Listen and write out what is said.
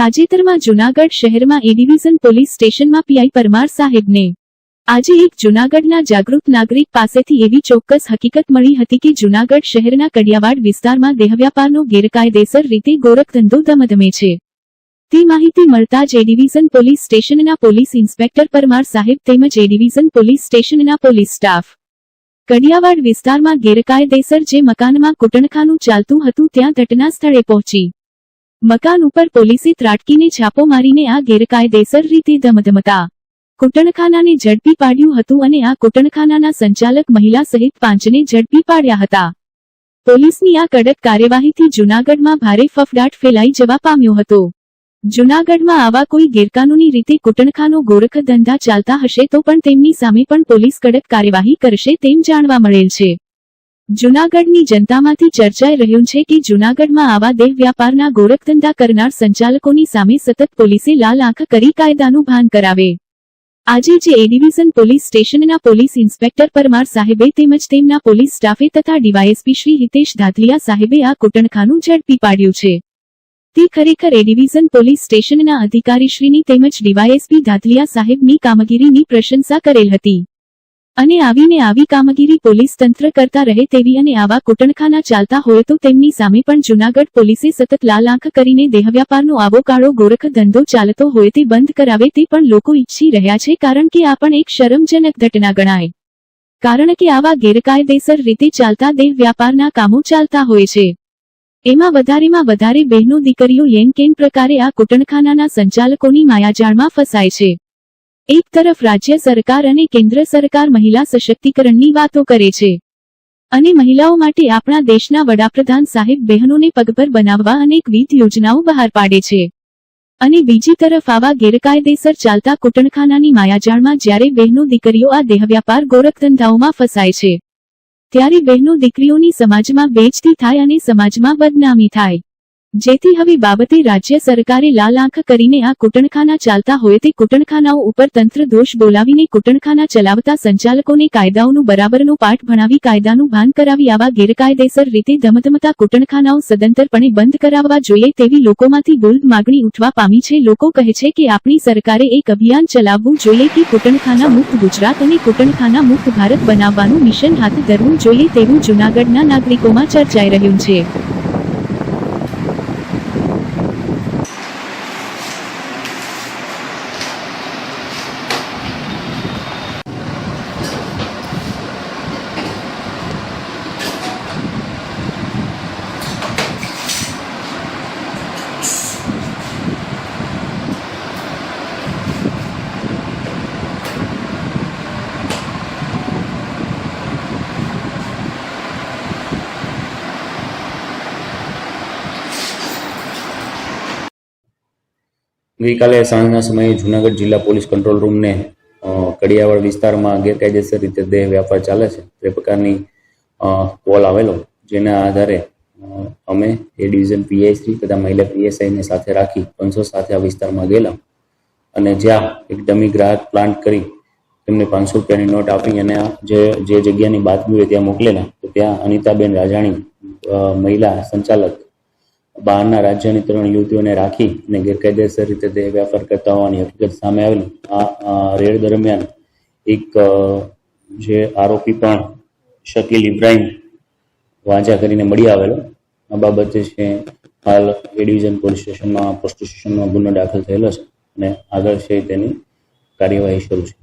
તાજેતરમાં જૂનાગઢ શહેરમાં એ division police સ્ટેશનમાં પીઆઈ પરમાર સાહેબને આજે એક જૂનાગઢના જાગૃત નાગરિક પાસેથી એવી ચોક્કસ હકીકત મળી હતી કે જૂનાગઢ શહેરના કડિયાવાડ વિસ્તારમાં દેહવ્યાપારનો ગેરકાયદેસર રીતે ગોરખધંધો ધમધમે છે। તે માહિતી મળતા જ એ ડિવિઝન પોલીસ સ્ટેશનના પોલીસ ઇન્સ્પેક્ટર પરમાર સાહેબ તેમજ એ ડિવિઝન પોલીસ સ્ટેશનના પોલીસ સ્ટાફ કડિયાવાડ વિસ્તારમાં ગેરકાયદેસર જે મકાનમાં કૂટણખાનું ચાલતું હતું ત્યાં ઘટના સ્થળે પહોંચી મકાન ઉપર પોલીસે ત્રાટકીને છાપો મારીને આ ગેરકાયદેસર રીતે ધમધમતા કૂટણખાનાને ઝડપી પાડ્યું હતું અને આ કૂટણખાનાના સંચાલક મહિલા સહિત 5ને ઝડપી પાડ્યા હતા। પોલીસની આ કડક કાર્યવાહીથી જૂનાગઢમાં ભારે ફફડાટ ફેલાઈ જવા પામ્યો હતો। જૂનાગઢમાં આવા કોઈ ગેરકાનૂની રીતે કૂટણખાનો ગોરખ ધંધા ચાલતા હશે તો પણ તેમની સામે પણ પોલીસ કડક કાર્યવાહી કરશે તેમ જાણવા મળેલ છે। જૂનાગઢની જનતામાંથી ચર્ચાઈ રહ્યું છે કે જૂનાગઢમાં આવા દેહ વ્યાપારના ગોરખધંધા કરનાર સંચાલકોની સામે સતત પોલીસે લાલ આંખ કરી કાયદાનું ભાન કરાવે। આજે જે એ ડિવિઝન પોલીસ સ્ટેશનના પોલીસ ઇન્સ્પેક્ટર પરમાર સાહેબે તેમજ તેમના પોલીસ સ્ટાફે તથા ડીવાયએસપી શ્રી હિતેશ ધાધલિયા સાહેબે આ કૂટણખાનું ઝડપી પાડ્યું છે તે ખરેખર એ ડિવિઝન પોલીસ સ્ટેશનના અધિકારીશ્રીની તેમજ ડીવાયએસપી ધાધલિયા સાહેબની કામગીરીની પ્રશંસા કરેલ હતી અને આવી કામગીરી પોલીસ તંત્ર કરતા રહે તેવી અને આવા કૂટણખાના ચાલતા હોય તો તેમની સામે પણ જૂનાગઢ પોલીસે સતત લાલ આંખ કરીને દેહવ્યાપારનો આવો કાળો ગોરખ ધંધો ચાલતો હોય તે બંધ કરાવે તે પણ લોકો ઈચ્છી રહ્યા છે કારણ કે આ પણ એક શરમજનક ઘટના ગણાય કારણ કે આવા ગેરકાયદેસર રીતે ચાલતા દેહ વ્યાપારના કામો ચાલતા હોય છે એમાં વધારેમાં વધારે બહેનો દીકરીઓ કેમ પ્રકારે આ કૂટણખાનાના સંચાલકોની માયાજાળમાં ફસાય છે। એક તરફ રાજ્ય સરકાર અને કેન્દ્ર સરકાર મહિલા સશક્તિકરણની વાતો કરે છે અને મહિલાઓ માટે આપણા દેશના વડાપ્રધાન સાહેબ બહેનોને પગભર બનાવવા અનેકવિધ યોજનાઓ બહાર પાડે છે અને બીજી તરફ આવા ગેરકાયદેસર ચાલતા કૂટણખાનાની માયાજાળમાં જ્યારે બહેનો દીકરીઓ આ દેહવ્યાપાર ગોરખધંધાઓમાં ફસાય છે ત્યારે બહેનો દીકરીઓની સમાજમાં બેઇજ્જતી થાય અને સમાજમાં બદનામી થાય જેથી હવે બાબતે રાજ્ય સરકારે લાલ આંખ કરીને આ કૂટણખાના ચાલતા હોય તે કૂટણખાનાઓ ઉપર તંત્ર દોષ બોલાવીને કૂટણખાના ચલાવતા સંચાલકોને કાયદાઓનું બરાબરનો પાઠ ભણાવી કાયદાનું ભાન કરાવી આવા ગેરકાયદેસર રીતે ધમધમતા કૂટણખાનાઓ સદંતરપણે બંધ કરાવવા જોઈએ તેવી લોકોમાંથી બોલ્ડ માગણી ઉઠવા પામી છે। લોકો કહે છે કે આપણી સરકારે એક અભિયાન ચલાવવું જોઈએ કે કૂટણખાના મુક્ત ગુજરાત અને કૂટણખાના મુક્ત ભારત બનાવવાનું મિશન હાથ ધરવું જોઈએ તેવું જૂનાગઢના નાગરિકોમાં ચર્ચાઈ રહ્યું છે। ગઈકાલે સાંજના સમયે જૂનાગઢ જિલ્લા પોલીસ કંટ્રોલ રૂમને કડિયાવાડ વિસ્તારમાં ગેરકાયદેસર રીતે દેહ વ્યાપાર ચાલે છે તે પ્રકારની કોલ આવેલો જેના આધારે અમે એ ડિવિઝન પીઆઈ શ્રી તથા મહિલા પીએસઆઈને સાથે રાખી પંચો સાથે આ વિસ્તારમાં ગયેલા અને જ્યાં એક ડમી ગ્રાહક પ્લાન્ટ કરી તેમને 500 રૂપિયાની નોટ આપી અને જે જગ્યાની બાતમી હોય ત્યાં મોકલેલા તો ત્યાં અનિતાબેન રાજાણી મહિલા સંચાલક બહારના રાજ્યની 3 યુવતીઓને રાખી અને ગેરકાયદેસર રીતે દેહ વ્યાપાર કરતા હોવાની હકીકત સામે આવેલી। આ રેડ દરમિયાન એક જે આરોપી પણ શકીલ ઇબ્રાહિમ વાંજા કરીને મળી આવેલો। આ બાબતે છે હાલ એ ડિવિઝન પોલીસ સ્ટેશનમાં પોસ્ટ સ્ટેશનમાં ગુનો દાખલ થયેલો છે અને આગળ છે તેની કાર્યવાહી શરૂ છે।